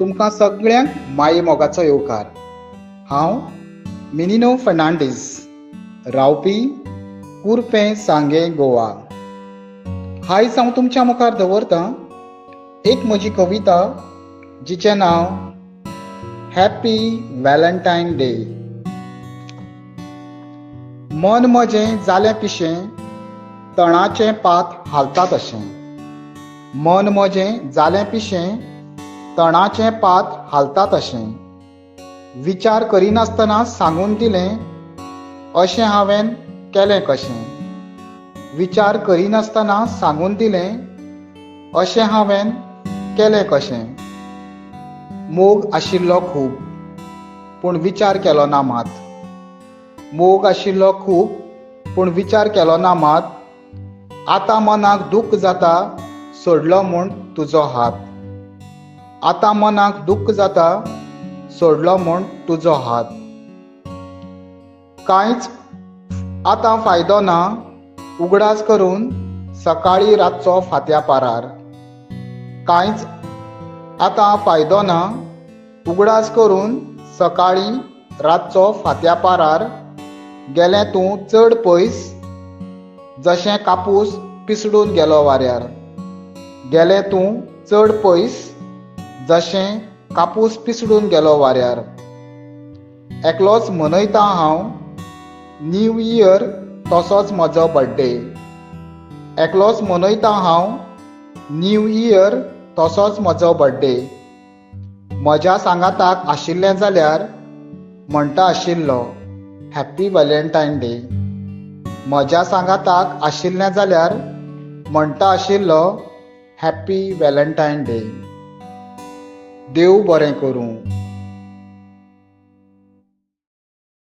तुमकां सगळ्यांक माये मोगाचो येवकार. हांव मिनिनो फर्नांडीस, रावपी कुरपें सांगे गोवा. आयज हांव तुमच्या मुखार दवरतां एक म्हजी कविता जिचें नांव हॅपी व्हॅलेंटायन डे. मन म्हजें जालें पिशें, तणाचें पात हालता तशें. मन म्हजें जालें पिशें, तणाचें पात हालता तशें. विचार करिनासतना सांगून दिलें, अशें हांवें केलें कशें. विचार करिनासतना सांगून दिलें, अशें हांवें केलें कशें. मोग आशिल्लो खूब, पूण विचार केलो ना मात. मोग आशिल्लो खूब, पूण विचार केलो ना मात. आतां मनाक दूख जाता, सोडलो म्हूण तुजो हात. आतां मनाक दूख जाता, सोडलो म्हूण तुजो हात. कांयच आतां फायदो ना, उगडास करून सकाळीं रातचो फात्या पारार. कांयच आतां फायदो ना, उगडास करून सकाळीं रातचो फात्या पारार. गेलें तूं चड पयस, जशें कापूस पिसडून गेलो वाऱ्यार. गेलें तूं चड पयस, जशें कापूस पिसडून गेलो वाऱ्यार. एकलोच मनयतां हांव न्यू इयर, तसोच म्हजो बर्थडे. एकलोच मनयतां हांव न्यू इयर, तसोच म्हजो बर्थडे. म्हज्या सांगाताक आशिल्लें जाल्यार म्हणटा आशिल्लो हॅपी व्हॅलेंटायन डे. म्हज्या सांगाताक आशिल्लें जाल्यार म्हणटा आशिल्लो हॅपी व्हॅलेंटायन डे. देव बरें करूं.